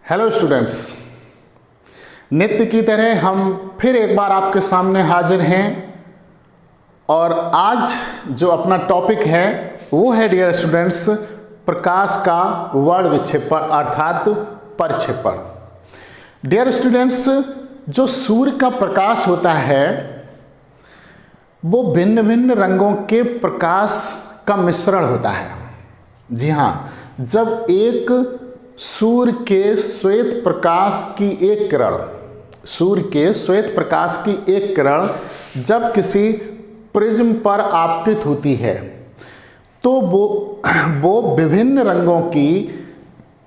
Hello students, नित्य की तरह हम फिर एक बार आपके सामने हाजिर हैं और आज जो अपना टॉपिक है वो है डियर स्टूडेंट्स प्रकाश का वर्ण विक्षेपण अर्थात प्रक्षेपण। डियर स्टूडेंट्स, जो सूर्य का प्रकाश होता है वो भिन्न भिन्न रंगों के प्रकाश का मिश्रण होता है। जी हाँ, जब एक सूर्य के श्वेत प्रकाश की एक किरण जब किसी प्रिज्म पर आपतित होती है तो वो विभिन्न रंगों की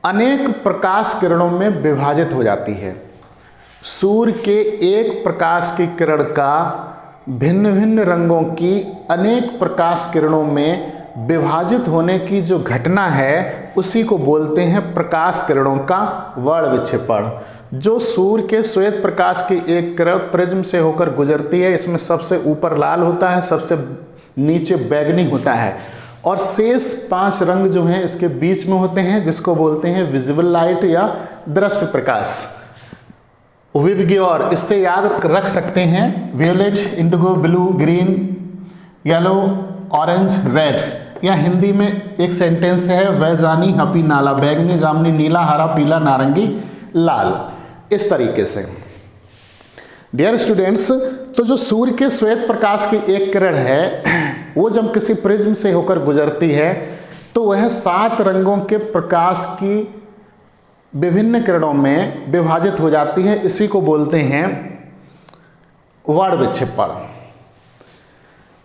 अनेक प्रकाश किरणों में विभाजित हो जाती है। सूर्य के एक प्रकाश की किरण का भिन्न भिन्न रंगों की अनेक प्रकाश किरणों में विभाजित होने की जो घटना है उसी को बोलते हैं प्रकाश किरणों का वर्ण विक्षेपण। जो सूर्य के श्वेत प्रकाश की एक किरण प्रिज्म से होकर गुजरती है, इसमें सबसे ऊपर लाल होता है, सबसे नीचे बैगनी होता है और शेष 5 रंग जो हैं इसके बीच में होते हैं, जिसको बोलते हैं विजिबल लाइट या दृश्य प्रकाश। विवग्योर इससे याद रख सकते हैं, violet, indigo, blue, green, yellow, orange, red. या हिंदी में एक सेंटेंस है, वैजानी, हपी, नाला, बैगनी, जामनी, नीला, हरा, पीला, नारंगी, लाल। इस तरीके से डियर स्टूडेंट्स, तो जो सूर्य के श्वेत प्रकाश की एक किरण है वो जब किसी प्रिज्म से होकर गुजरती है तो वह 7 रंगों के प्रकाश की विभिन्न किरणों में विभाजित हो जाती है। इसी को बोलते हैं वर्ण विक्षेपण।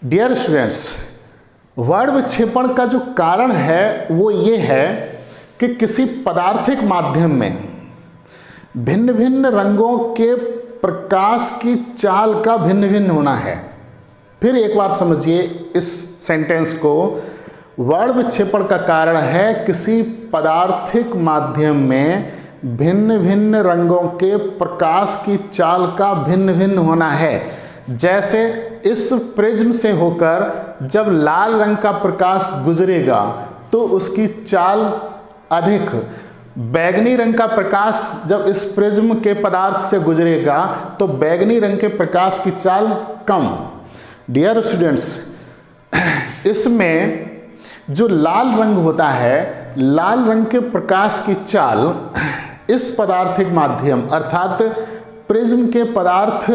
डियर स्टूडेंट्स, वर्ण विक्षेपण का जो कारण है वो ये है कि किसी पदार्थिक माध्यम में भिन्न भिन्न रंगों के प्रकाश की चाल का भिन्न भिन्न होना है। फिर एक बार समझिए इस सेंटेंस को, वर्ण विक्षेपण का कारण है किसी पदार्थिक माध्यम में भिन्न भिन्न रंगों के प्रकाश की चाल का भिन्न भिन्न होना है। जैसे इस प्रिज्म से होकर जब लाल रंग का प्रकाश गुजरेगा तो उसकी चाल अधिक, बैगनी रंग का प्रकाश जब इस प्रिज्म के पदार्थ से गुजरेगा तो बैगनी रंग के प्रकाश की चाल कम। डियर स्टूडेंट्स, इसमें जो लाल रंग होता है, लाल रंग के प्रकाश की चाल इस पदार्थिक माध्यम अर्थात प्रिज्म के पदार्थ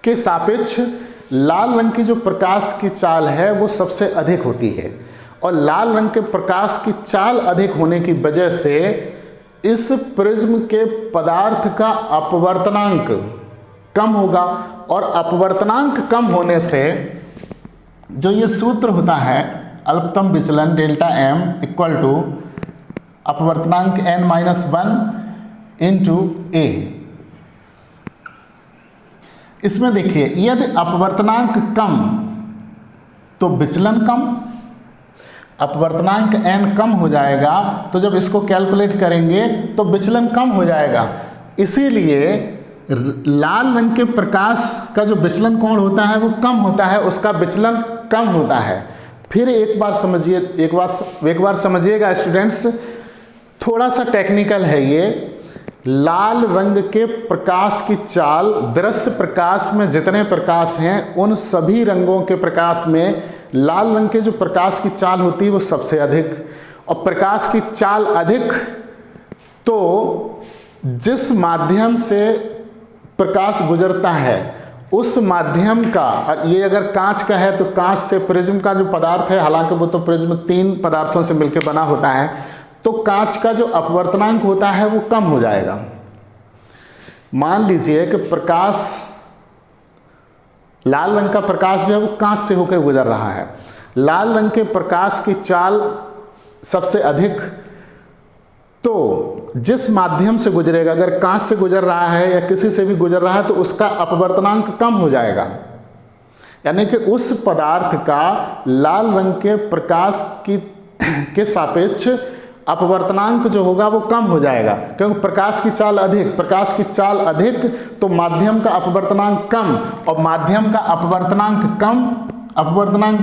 के सापेक्ष लाल रंग की जो प्रकाश की चाल है वो सबसे अधिक होती है और लाल रंग के प्रकाश की चाल अधिक होने की वजह से इस प्रिज्म के पदार्थ का अपवर्तनांक कम होगा और अपवर्तनांक कम होने से जो ये सूत्र होता है अल्पतम विचलन डेल्टा एम इक्वल टू अपवर्तनांक n-1 इंटू ए। इसमें देखिए, यदि अपवर्तनांक कम तो विचलन कम, अपवर्तनांक n कम हो जाएगा तो जब इसको कैलकुलेट करेंगे तो विचलन कम हो जाएगा। इसीलिए लाल रंग के प्रकाश का जो विचलन कोण होता है वो कम होता है, उसका विचलन कम होता है। फिर एक बार समझिएगा स्टूडेंट्स, थोड़ा सा टेक्निकल है ये। लाल रंग के प्रकाश की चाल दृश्य प्रकाश में जितने प्रकाश हैं उन सभी रंगों के प्रकाश में लाल रंग के जो प्रकाश की चाल होती है वो सबसे अधिक, और प्रकाश की चाल अधिक तो जिस माध्यम से प्रकाश गुजरता है उस माध्यम का, और ये अगर कांच का है तो कांच से प्रिज्म का जो पदार्थ है, हालांकि वो तो प्रिज्म 3 पदार्थों से मिलकर बना होता है, तो कांच का जो अपवर्तनांक होता है वो कम हो जाएगा। मान लीजिए कि प्रकाश, लाल रंग का प्रकाश जो है वो कांच से होकर गुजर रहा है, लाल रंग के प्रकाश की चाल सबसे अधिक, तो जिस माध्यम से गुजरेगा, अगर कांच से गुजर रहा है या किसी से भी गुजर रहा है तो उसका अपवर्तनांक कम हो जाएगा, यानी कि उस पदार्थ का लाल रंग के प्रकाश के सापेक्ष अपवर्तनांक जो होगा वो कम हो जाएगा, क्योंकि प्रकाश की चाल अधिक तो माध्यम का अपवर्तनांक कम, और माध्यम का अपवर्तनांक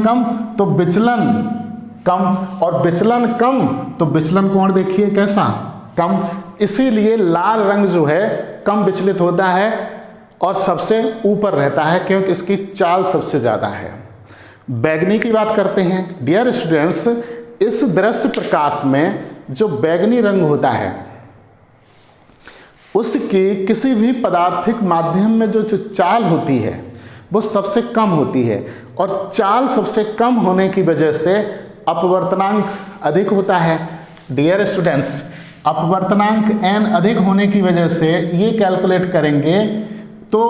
कम तो विचलन कम, और विचलन कम तो विचलन कोण देखिए कैसा, कम, इसीलिए लाल रंग जो है कम विचलित होता है और सबसे ऊपर रहता है क्योंकि इसकी चाल सबसे ज़्यादा है। बैगनी की बात करते हैं। डियर स्टूडेंट्स, इस दृश्य प्रकाश में जो बैगनी रंग होता है उसकी किसी भी पदार्थिक माध्यम में जो चाल होती है वो सबसे कम होती है, और चाल सबसे कम होने की वजह से अपवर्तनांक अधिक होता है। डियर स्टूडेंट्स, अपवर्तनांक n अधिक होने की वजह से ये कैलकुलेट करेंगे तो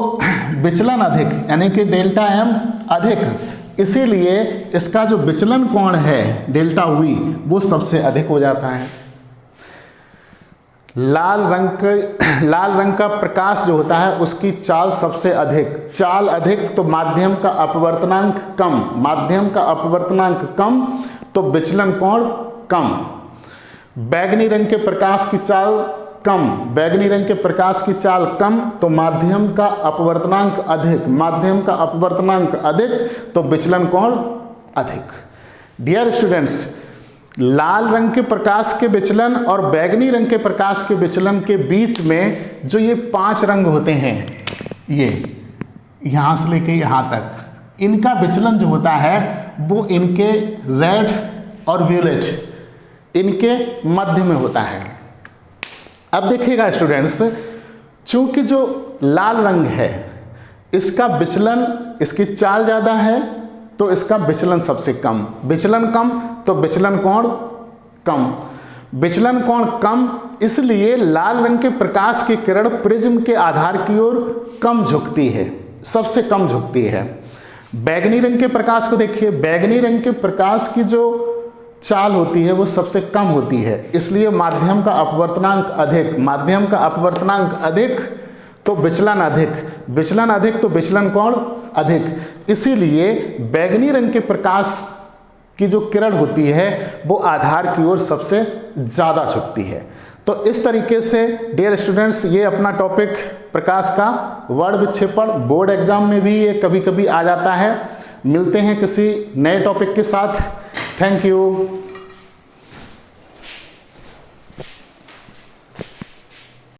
विचलन अधिक यानी कि डेल्टा m अधिक, इसीलिए इसका जो विचलन कोण है डेल्टा v वो सबसे अधिक हो जाता है। लाल रंग का प्रकाश जो होता है उसकी चाल सबसे अधिक, चाल अधिक तो माध्यम का अपवर्तनांक कम, माध्यम का अपवर्तनांक कम तो विचलन कोण कम। बैगनी रंग के प्रकाश की चाल कम, बैगनी रंग के प्रकाश की चाल कम तो माध्यम का अपवर्तनांक अधिक, माध्यम का अपवर्तनांक अधिक तो विचलन कोण अधिक। डियर स्टूडेंट्स, लाल रंग के प्रकाश के विचलन और बैगनी रंग के प्रकाश के विचलन के बीच में जो ये 5 रंग होते हैं, ये यहाँ से लेके यहाँ तक, इनका विचलन जो होता है वो इनके रेड और वियोलेट इनके मध्य में होता है। अब देखिएगा स्टूडेंट्स, चूंकि जो लाल रंग है इसका विचलन, इसकी चाल ज़्यादा है तो इसका विचलन सबसे कम, विचलन कम तो विचलन कोण कम, विचलन कोण कम, इसलिए लाल रंग के प्रकाश की किरण प्रिज्म के आधार की ओर कम झुकती है, सबसे कम झुकती है। बैगनी रंग के प्रकाश को देखिए, बैगनी रंग के प्रकाश की जो चाल होती है वो सबसे कम होती है, इसलिए माध्यम का अपवर्तनांक अधिक, माध्यम का अपवर्तनांक अधिक तो विचलन अधिक, विचलन अधिक तो विचलन कोण अधिक, इसीलिए बैगनी रंग के प्रकाश की जो किरण होती है वो आधार की ओर सबसे ज़्यादा झुकती है। तो इस तरीके से डियर स्टूडेंट्स, ये अपना टॉपिक प्रकाश का वर्ण विक्षेपण, बोर्ड एग्जाम में भी ये कभी कभी आ जाता है। मिलते हैं किसी नए टॉपिक के साथ। Thank you.